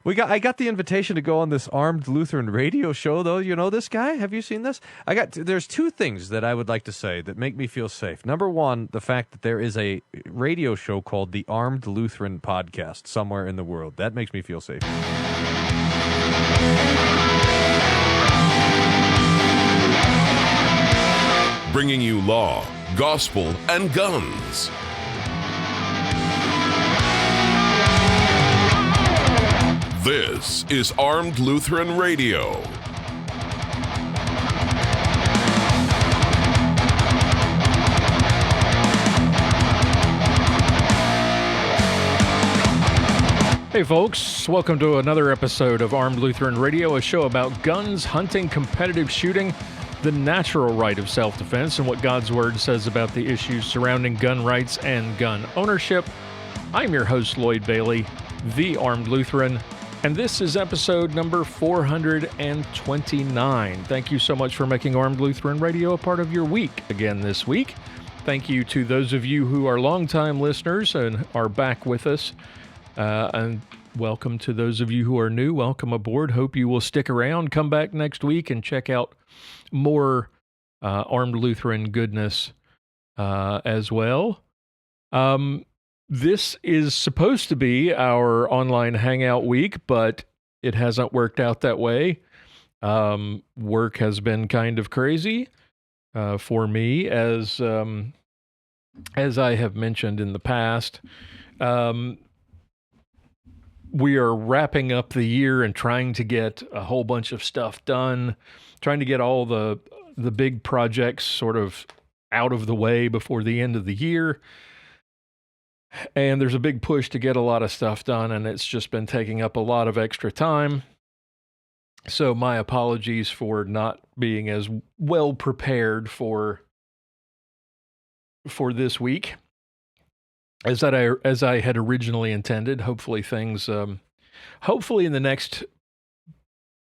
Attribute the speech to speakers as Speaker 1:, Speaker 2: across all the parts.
Speaker 1: I got the invitation to go on this Armed Lutheran radio show, though. You know this guy? Have you seen this? There's two things that I would like to say that make me feel safe. Number one, the fact that there is a radio show called the Armed Lutheran Podcast somewhere in the world. That makes me feel safe.
Speaker 2: Bringing you law, gospel, and guns. This is Armed Lutheran Radio.
Speaker 3: Hey folks, welcome to another episode of Armed Lutheran Radio, a show about guns, hunting, competitive shooting, the natural right of self-defense, and what God's Word says about the issues surrounding gun rights and gun ownership. I'm your host, Lloyd Bailey, the Armed Lutheran, and this is episode number 429. Thank you so much for making Armed Lutheran Radio a part of your week again this week. Thank you to those of you who are longtime listeners and are back with us. And welcome to those of you who are new. Welcome aboard. Hope you will stick around, come back next week, and check out more Armed Lutheran goodness as well. This is supposed to be our online hangout week, but it hasn't worked out that way. Work has been kind of crazy for me, as I have mentioned in the past. We are wrapping up the year and trying to get a whole bunch of stuff done, trying to get all the big projects sort of out of the way before the end of the year. And there's a big push to get a lot of stuff done, and it's just been taking up a lot of extra time. So my apologies for not being as well prepared for this week as I had originally intended. Hopefully things, hopefully in the next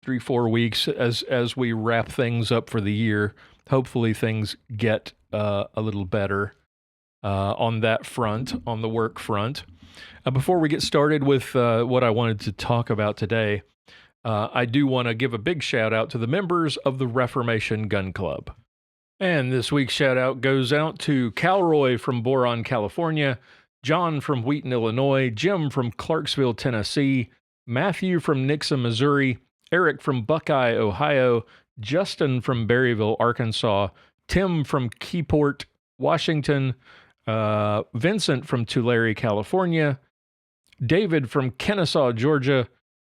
Speaker 3: 3-4 weeks, as we wrap things up for the year, hopefully things get a little better on that front, on the work front. Before we get started with what I wanted to talk about today, I do want to give a big shout out to the members of the Reformation Gun Club. And this week's shout out goes out to Kalroy from Boron, California, John from Wheaton, Illinois, Jim from Clarksville, Tennessee, Matthew from Nixa, Missouri, Eric from Buckeye, Ohio, Justin from Berryville, Arkansas, Tim from Keyport, Washington, Vincent from Tulare, California, David from Kennesaw, Georgia,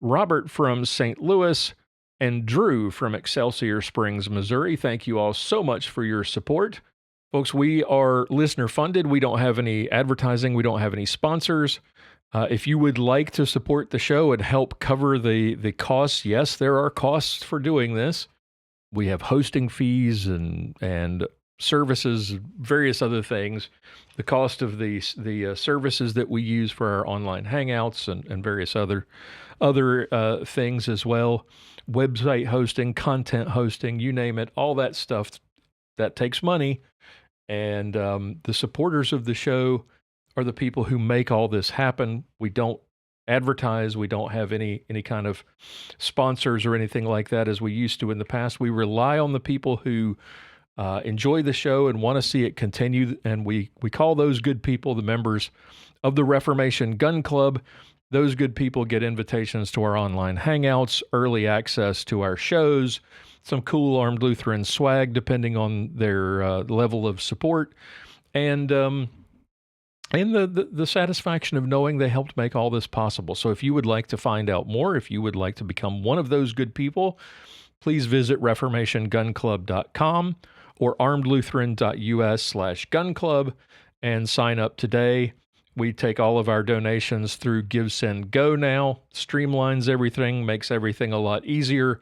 Speaker 3: Robert from St. Louis, and Drew from Excelsior Springs, Missouri. Thank you all so much for your support. Folks, we are listener funded. We don't have any advertising. We don't have any sponsors. If you would like to support the show and help cover the costs, yes, there are costs for doing this. We have hosting fees and services, various other things. The cost of the services that we use for our online hangouts and various other things as well. Website hosting, content hosting, you name it, all that stuff that takes money. And the supporters of the show are the people who make all this happen. We don't advertise. We don't have any kind of sponsors or anything like that as we used to in the past. We rely on the people who enjoy the show and want to see it continue. And we call those good people the members of the Reformation Gun Club. Those good people get invitations to our online hangouts, early access to our shows, some cool Armed Lutheran swag depending on their level of support, and the satisfaction of knowing they helped make all this possible. So if you would like to find out more, if you would like to become one of those good people, please visit reformationgunclub.com or armedlutheran.us/gunclub and sign up today. We take all of our donations through Give, Send, Go now. Streamlines everything, makes everything a lot easier.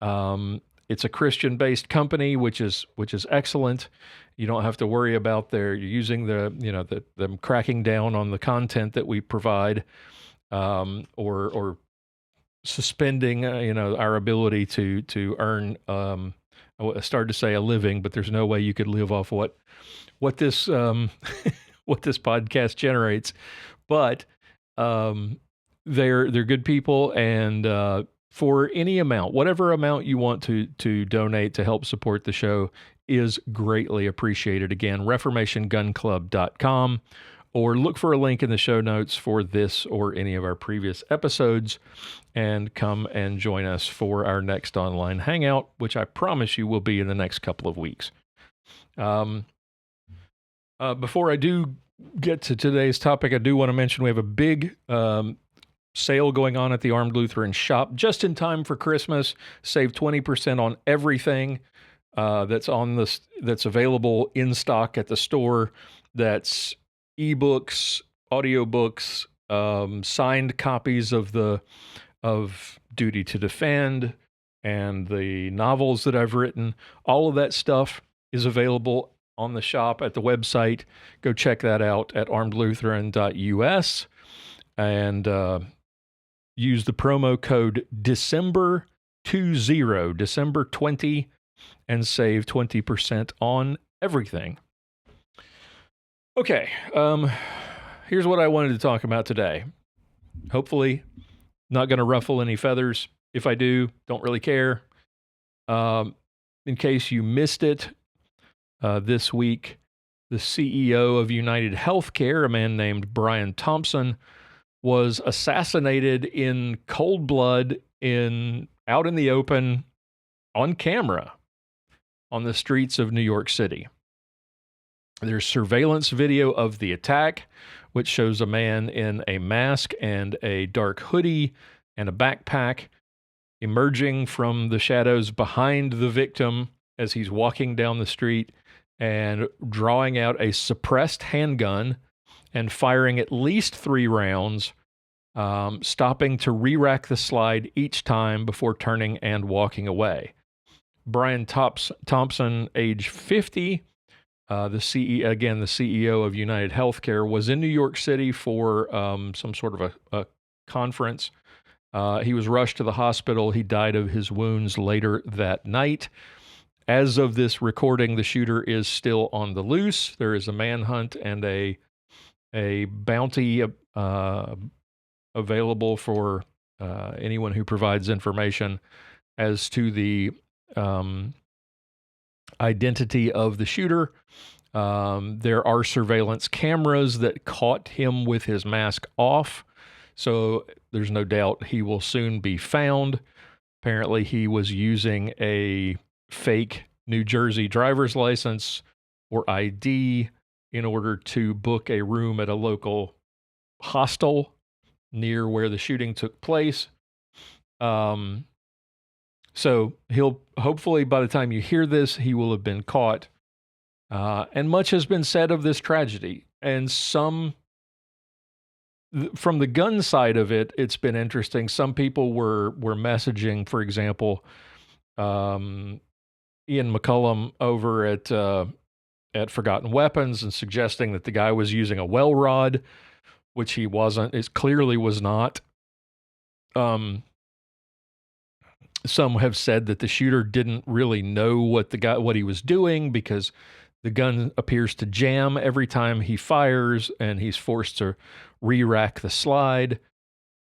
Speaker 3: It's a Christian-based company, which is excellent. You don't have to worry about using them cracking down on the content that we provide, or suspending our ability to earn. I started to say a living, but there's no way you could live off what this what this podcast generates. But they're good people, and for any amount, whatever amount you want to donate to help support the show is greatly appreciated. Again, reformationgunclub.com, or look for a link in the show notes for this or any of our previous episodes, and come and join us for our next online hangout, which I promise you will be in the next couple of weeks. Before I do get to today's topic, I do want to mention we have a big sale going on at the Armed Lutheran shop just in time for Christmas. Save 20% on everything that's available in stock at the store. That's ebooks, audiobooks, signed copies of Duty to Defend, and the novels that I've written. All of that stuff is available on the shop at the website. Go check that out at armedlutheran.us, and use the promo code December20, December 20, and save 20% on everything. Okay, here's what I wanted to talk about today. Hopefully, not going to ruffle any feathers. If I do, don't really care. In case you missed it, this week, the CEO of United Healthcare, a man named Brian Thompson, was assassinated in cold blood out in the open on camera on the streets of New York City. There's surveillance video of the attack, which shows a man in a mask and a dark hoodie and a backpack emerging from the shadows behind the victim as he's walking down the street and drawing out a suppressed handgun and firing at least 3 rounds, stopping to re-rack the slide each time before turning and walking away. Brian Thompson, age 50, the CEO of United Healthcare, was in New York City for some sort of a conference. He was rushed to the hospital. He died of his wounds later that night. As of this recording, the shooter is still on the loose. There is a manhunt and a bounty available for anyone who provides information as to the identity of the shooter. There are surveillance cameras that caught him with his mask off, so there's no doubt he will soon be found. Apparently, he was using a fake New Jersey driver's license or ID in order to book a room at a local hostel near where the shooting took place. So he'll hopefully, by the time you hear this, he will have been caught. And much has been said of this tragedy. And from the gun side of it, it's been interesting. Some people were messaging, for example, Ian McCullum over at Forgotten Weapons, and suggesting that the guy was using a well rod, which he wasn't. It clearly was not. Some have said that the shooter didn't really know what he was doing, because the gun appears to jam every time he fires, and he's forced to re-rack the slide.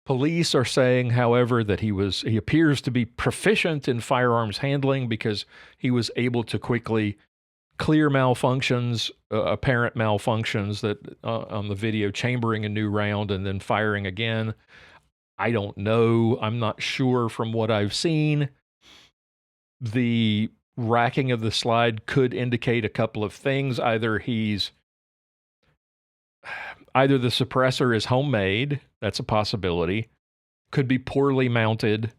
Speaker 3: Police are saying, however, that he appears to be proficient in firearms handling, because he was able to quickly clear malfunctions, apparent malfunctions that on the video, chambering a new round and then firing again. I don't know. I'm not sure from what I've seen. The racking of the slide could indicate a couple of things. Either the suppressor is homemade. That's a possibility. Could be poorly mounted.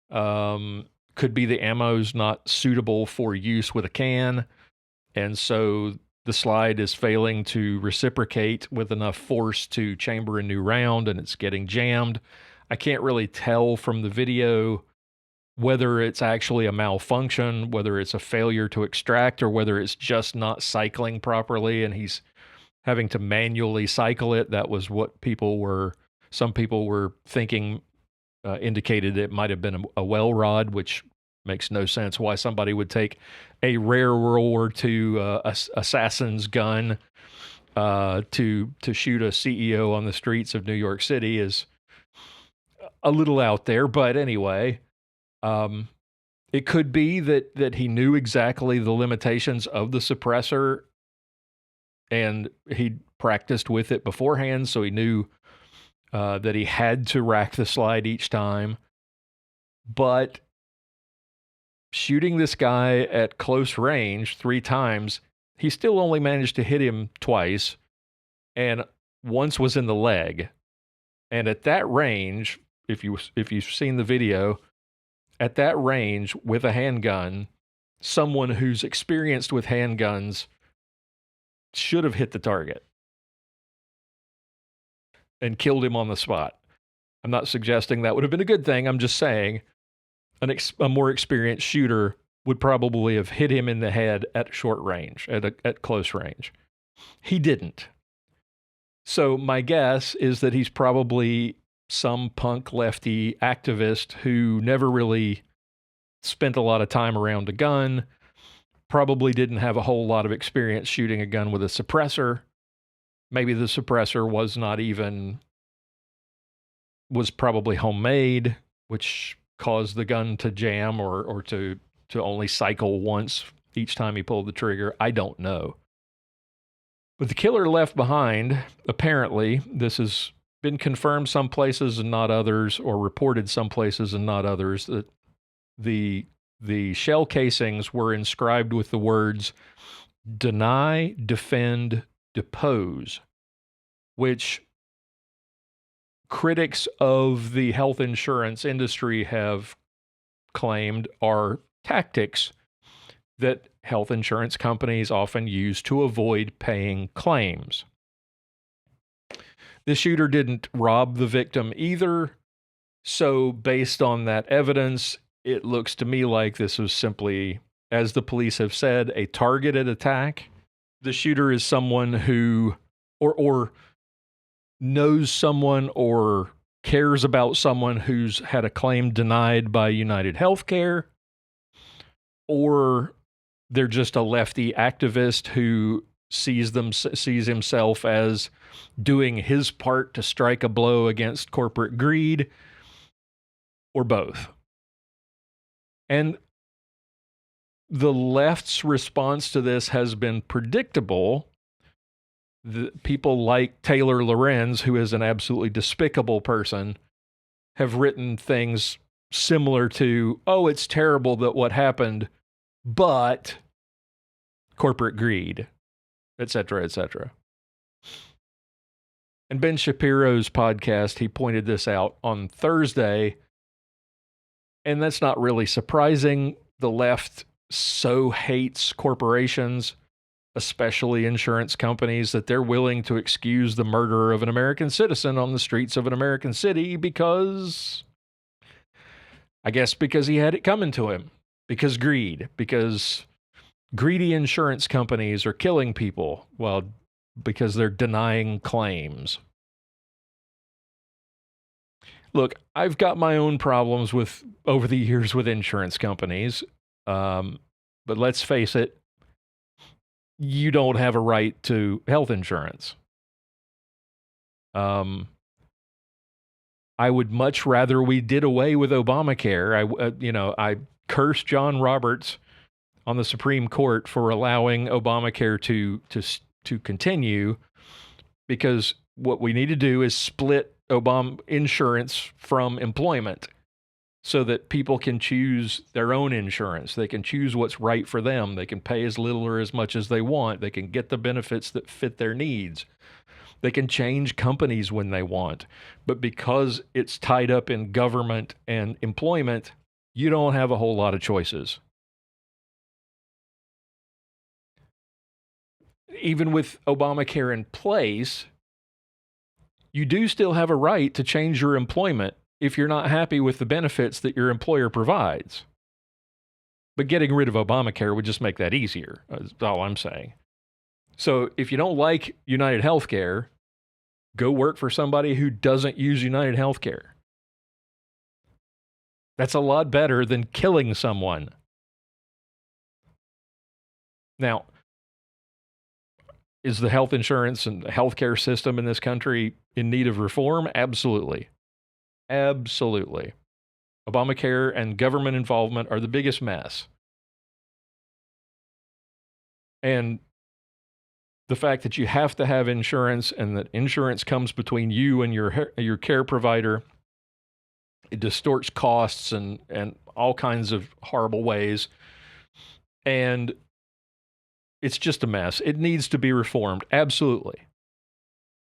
Speaker 3: Could be the ammo's not suitable for use with a can, and so the slide is failing to reciprocate with enough force to chamber a new round, and it's getting jammed. I can't really tell from the video whether it's actually a malfunction, whether it's a failure to extract, or whether it's just not cycling properly and he's having to manually cycle it. That was what some people were thinking, indicated it might have been a well rod, which makes no sense why somebody would take a rare World War II assassin's gun to shoot a CEO on the streets of New York City is a little out there, but anyway, it could be that he knew exactly the limitations of the suppressor and he practiced with it beforehand, so he knew that he had to rack the slide each time. But shooting this guy at close range 3 times, he still only managed to hit him twice, and once was in the leg. And at that range, if you've seen the video, at that range with a handgun, someone who's experienced with handguns should have hit the target and killed him on the spot. I'm not suggesting that would have been a good thing. I'm just saying a more experienced shooter would probably have hit him in the head at short range, at close range. He didn't. So my guess is that he's probably some punk lefty activist who never really spent a lot of time around a gun, probably didn't have a whole lot of experience shooting a gun with a suppressor. Maybe the suppressor was probably homemade, which caused the gun to jam or to only cycle once each time he pulled the trigger. I don't know. But the killer left behind, apparently, this has been confirmed some places and not others, or reported some places and not others, that the shell casings were inscribed with the words, "Deny, defend, depose," which critics of the health insurance industry have claimed are tactics that health insurance companies often use to avoid paying claims. The shooter didn't rob the victim either, so based on that evidence, it looks to me like this was simply, as the police have said, a targeted attack. The shooter is someone who or knows someone or cares about someone who's had a claim denied by United Healthcare, or they're just a lefty activist who sees himself as doing his part to strike a blow against corporate greed, or both. And the left's response to this has been predictable. The people like Taylor Lorenz, who is an absolutely despicable person, have written things similar to, "Oh, it's terrible that what happened, but corporate greed," etc., etc. And Ben Shapiro's podcast, he pointed this out on Thursday, and that's not really surprising. The left so hates corporations, especially insurance companies, that they're willing to excuse the murder of an American citizen on the streets of an American city because he had it coming to him. Because greedy insurance companies are killing people, because they're denying claims. Look, I've got my own problems over the years with insurance companies, but let's face it, you don't have a right to health insurance. I would much rather we did away with Obamacare. I curse John Roberts on the Supreme Court for allowing Obamacare to continue, because what we need to do is split insurance from employment so that people can choose their own insurance. They can choose what's right for them. They can pay as little or as much as they want. They can get the benefits that fit their needs. They can change companies when they want. But because it's tied up in government and employment, you don't have a whole lot of choices. Even with Obamacare in place, you do still have a right to change your employment if you're not happy with the benefits that your employer provides. But getting rid of Obamacare would just make that easier, is all I'm saying. So if you don't like United Healthcare, go work for somebody who doesn't use United Healthcare. That's a lot better than killing someone. Now, is the health insurance and the healthcare system in this country in need of reform? Absolutely. Absolutely. Obamacare and government involvement are the biggest mess. And the fact that you have to have insurance and that insurance comes between you and your care provider, it distorts costs and all kinds of horrible ways. And it's just a mess. It needs to be reformed. Absolutely.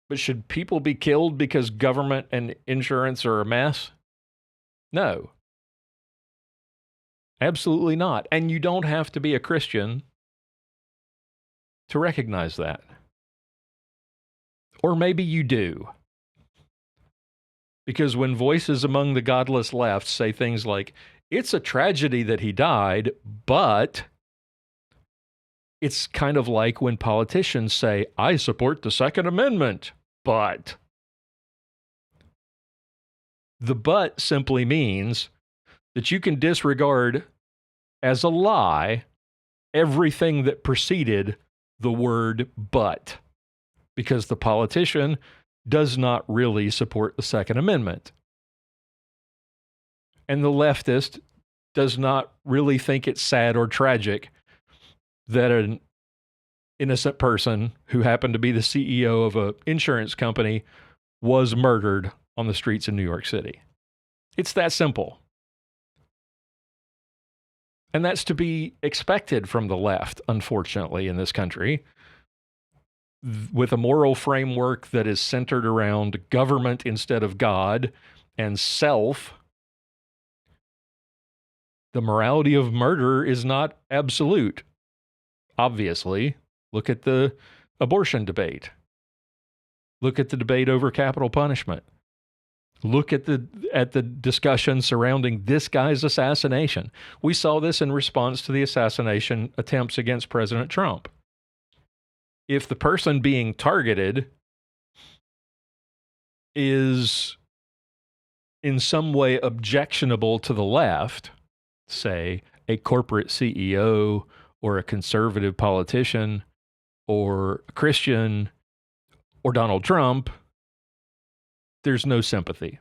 Speaker 3: But should people be killed because government and insurance are a mess? No. Absolutely not. And you don't have to be a Christian to recognize that. Or maybe you do. Because when voices among the godless left say things like, it's a tragedy that he died, but it's kind of like when politicians say, I support the Second Amendment, but. The but simply means that you can disregard as a lie everything that preceded the word but, because the politician does not really support the Second Amendment. And the leftist does not really think it's sad or tragic that an innocent person who happened to be the CEO of an insurance company was murdered on the streets in New York City. It's that simple. And that's to be expected from the left, unfortunately, in this country, with a moral framework that is centered around government instead of God and self. The morality of murder is not absolute. Obviously, look at the abortion debate. Look at the debate over capital punishment. Look at the discussion surrounding this guy's assassination. We saw this in response to the assassination attempts against President Trump. If the person being targeted is in some way objectionable to the left, say a corporate CEO or a conservative politician or a Christian or Donald Trump, there's no sympathy.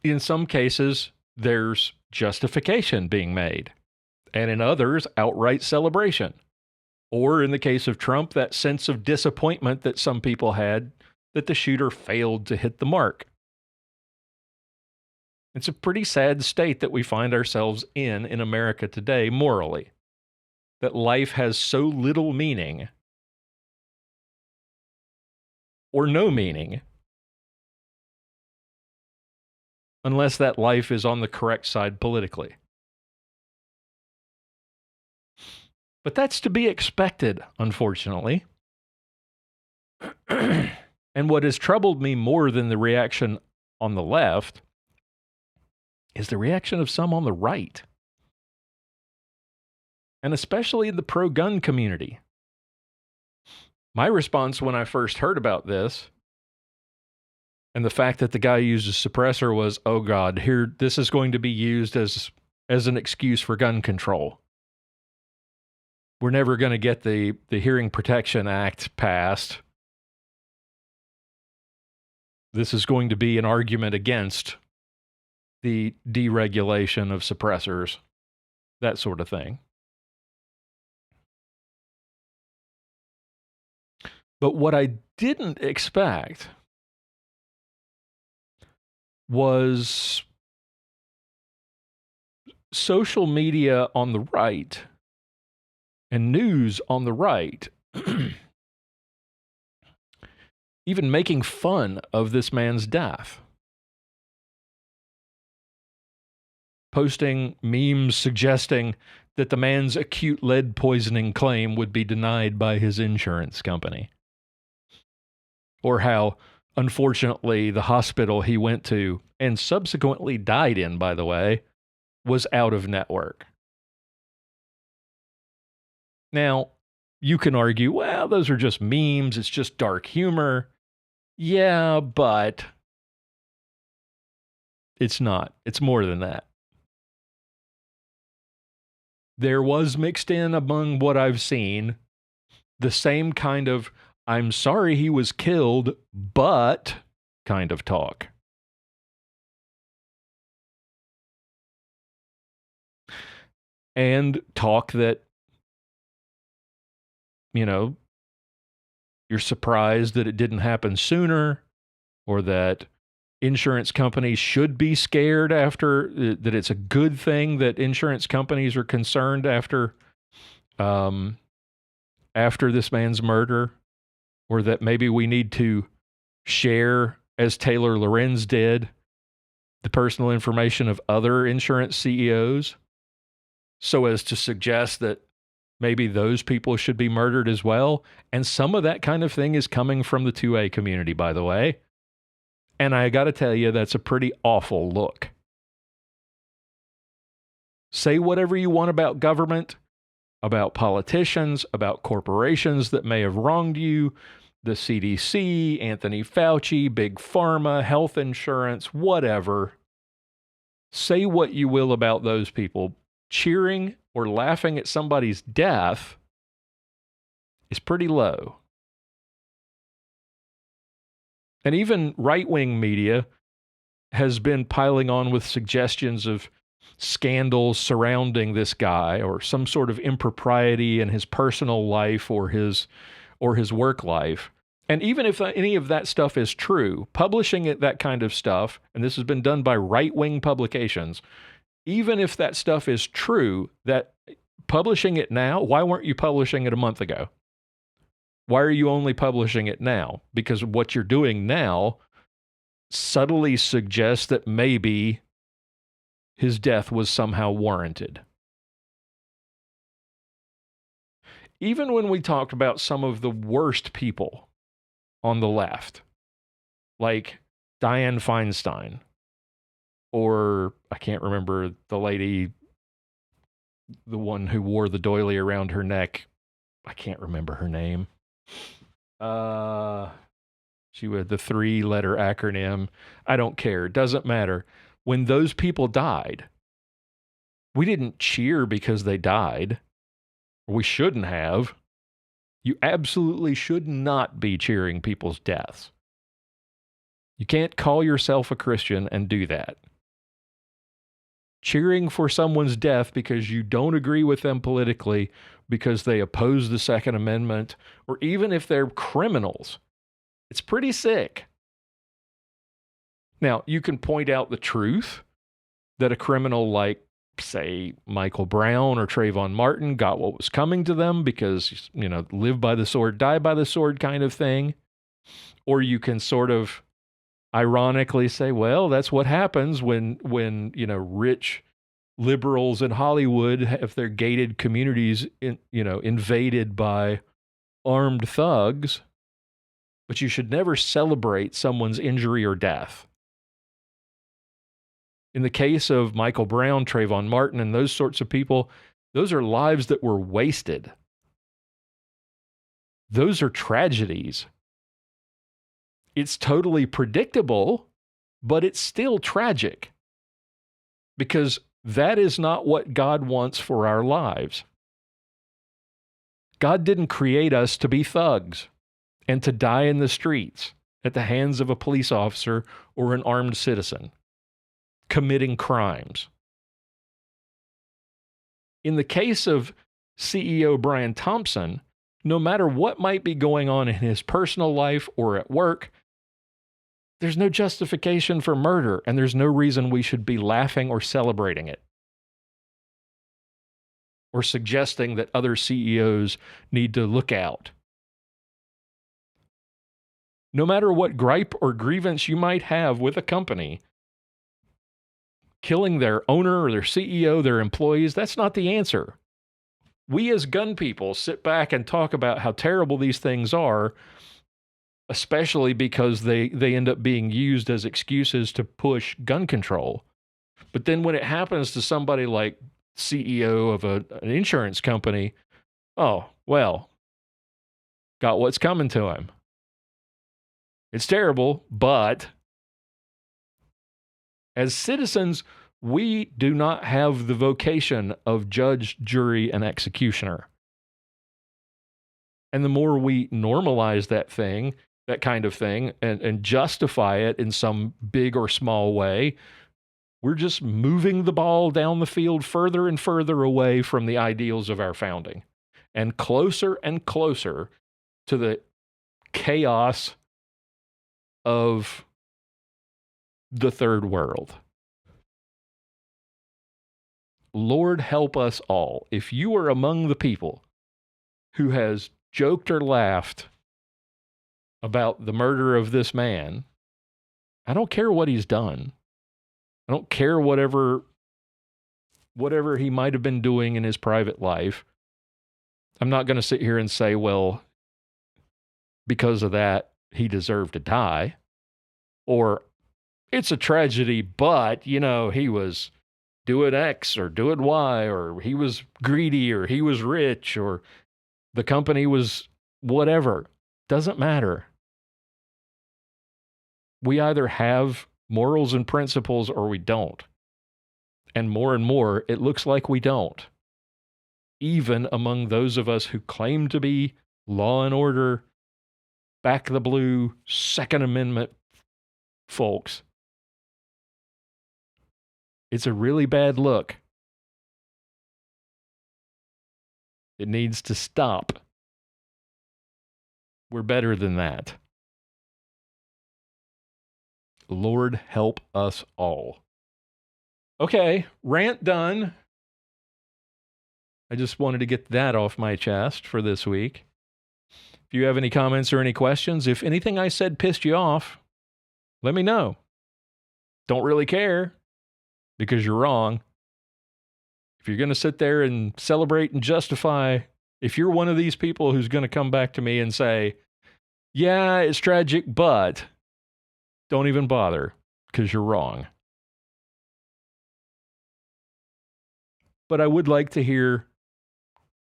Speaker 3: In some cases, there's justification being made, and in others, outright celebration. Or in the case of Trump, that sense of disappointment that some people had that the shooter failed to hit the mark. It's a pretty sad state that we find ourselves in America today, morally, that life has so little meaning or no meaning unless that life is on the correct side politically. But that's to be expected, unfortunately. And what has troubled me more than the reaction on the left is the reaction of some on the right. And especially in the pro-gun community. My response when I first heard about this, and the fact that the guy used a suppressor, was, oh God, here, this is going to be used as an excuse for gun control. We're never going to get the Hearing Protection Act passed. This is going to be an argument against the deregulation of suppressors, that sort of thing. But what I didn't expect was social media on the right and news on the right even making fun of this man's death. Posting memes suggesting that the man's acute lead poisoning claim would be denied by his insurance company. Or how, unfortunately, the hospital he went to, and subsequently died in, by the way, was out of network. Now, you can argue, well, those are just memes, it's just dark humor. Yeah, but it's not. It's more than that. There was mixed in among what I've seen the same kind of, I'm sorry he was killed, but kind of talk. and talk that, you're surprised that it didn't happen sooner, or that insurance companies should be scared that it's a good thing that insurance companies are concerned after this man's murder, or that maybe we need to share, as Taylor Lorenz did, the personal information of other insurance CEOs, so as to suggest that maybe those people should be murdered as well. And some of that kind of thing is coming from the 2A community, by the way. And I got to tell you, that's a pretty awful look. Say whatever you want about government, about politicians, about corporations that may have wronged you, the CDC, Anthony Fauci, Big Pharma, health insurance, whatever. Say what you will about those people. Cheering or laughing at somebody's death is pretty low. And even right-wing media has been piling on with suggestions of scandals surrounding this guy, or some sort of impropriety in his personal life or his work life. And even if any of that stuff is true, publishing that kind of stuff, and this has been done by right-wing publications, even if that stuff is true, that publishing it now, why weren't you publishing it a month ago? Why are you only publishing it now? Because what you're doing now subtly suggests that maybe his death was somehow warranted. Even when we talked about some of the worst people on the left, like Dianne Feinstein, or I can't remember the lady, the one who wore the doily around her neck. I can't remember her name. She had the 3-letter acronym. I don't care. It doesn't matter. When those people died, we didn't cheer because they died. We shouldn't have. You absolutely should not be cheering people's deaths. You can't call yourself a Christian and do that. Cheering for someone's death because you don't agree with them politically, because they oppose the Second Amendment, or even if they're criminals, it's pretty sick. Now, you can point out the truth that a criminal like, say, Michael Brown or Trayvon Martin got what was coming to them because, live by the sword, die by the sword kind of thing. Or you can sort of ironically say, well, that's what happens when rich liberals in Hollywood have their gated communities invaded by armed thugs. But you should never celebrate someone's injury or death. In the case of Michael Brown, Trayvon Martin, and those sorts of people, those are lives that were wasted. Those are tragedies. It's totally predictable, but it's still tragic, because that is not what God wants for our lives. God didn't create us to be thugs and to die in the streets at the hands of a police officer or an armed citizen committing crimes. In the case of CEO Brian Thompson, no matter what might be going on in his personal life or at work, there's no justification for murder, and there's no reason we should be laughing or celebrating it, or suggesting that other CEOs need to look out. No matter what gripe or grievance you might have with a company, killing their owner or their CEO, their employees, that's not the answer. We as gun people sit back and talk about how terrible these things are, especially because they end up being used as excuses to push gun control. But then when it happens to somebody like CEO of an insurance company, oh, well, got what's coming to him. It's terrible, but as citizens, we do not have the vocation of judge, jury, and executioner. And the more we normalize that kind of thing, and justify it in some big or small way, We're just moving the ball down the field further and further away from the ideals of our founding and closer to the chaos of the third world. Lord help us all. If you are among the people who has joked or laughed about the murder of this man, I don't care what he's done. I don't care whatever he might have been doing in his private life. I'm not going to sit here and say, well, because of that, he deserved to die. Or it's a tragedy, but, he was doing X or doing Y, or he was greedy, or he was rich, or the company was whatever. Doesn't matter. We either have morals and principles or we don't. And more, it looks like we don't. Even among those of us who claim to be law and order, back the blue, Second Amendment folks. It's a really bad look. It needs to stop. We're better than that. Lord help us all. Okay, rant done. I just wanted to get that off my chest for this week. If you have any comments or any questions, if anything I said pissed you off, let me know. Don't really care, because you're wrong. If you're going to sit there and celebrate and justify, if you're one of these people who's going to come back to me and say, yeah, it's tragic, but don't even bother, because you're wrong. But I would like to hear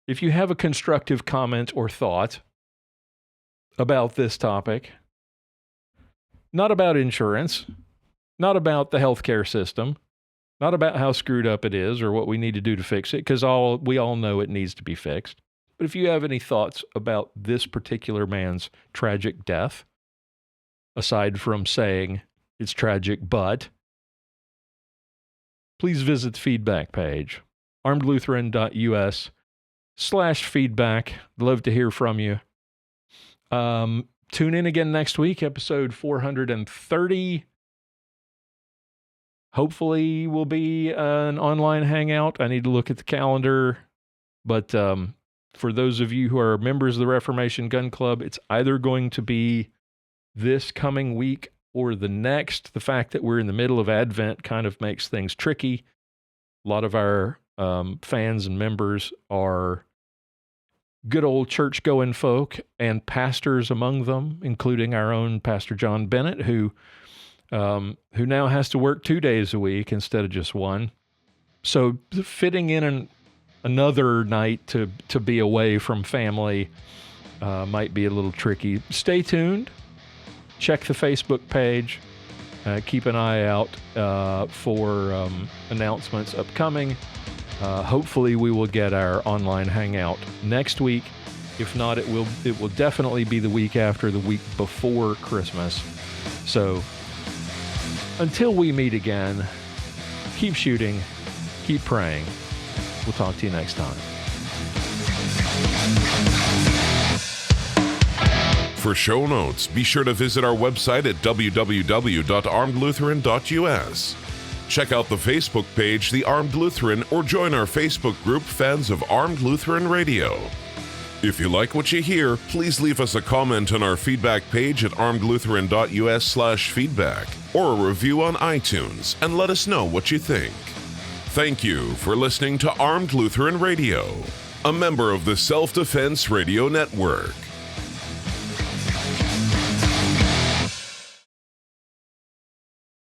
Speaker 3: if you have a constructive comment or thought about this topic. Not about insurance, not about the healthcare system, not about how screwed up it is or what we need to do to fix it, because we all know it needs to be fixed. But if you have any thoughts about this particular man's tragic death, aside from saying it's tragic, but please visit the feedback page, armedlutheran.us/feedback. Love to hear from you. Tune in again next week, episode 430. Hopefully will be an online hangout. I need to look at the calendar. But for those of you who are members of the Reformation Gun Club, it's either going to be this coming week or the next. The fact that we're in the middle of Advent kind of makes things tricky. A lot of our fans and members are good old church-going folk and pastors among them, including our own Pastor John Bennett, who now has to work 2 days a week instead of just one. So fitting in another night to be away from family might be a little tricky. Stay tuned. Check the Facebook page. Keep an eye out for announcements upcoming. Hopefully we will get our online hangout next week. If not, it will definitely be the week after, the week before Christmas. So until we meet again, keep shooting, keep praying. We'll talk to you next time.
Speaker 2: For show notes, be sure to visit our website at www.armedlutheran.us. Check out the Facebook page, The Armed Lutheran, or join our Facebook group, Fans of Armed Lutheran Radio. If you like what you hear, please leave us a comment on our feedback page at armedlutheran.us/feedback or a review on iTunes and let us know what you think. Thank you for listening to Armed Lutheran Radio, a member of the Self-Defense Radio Network.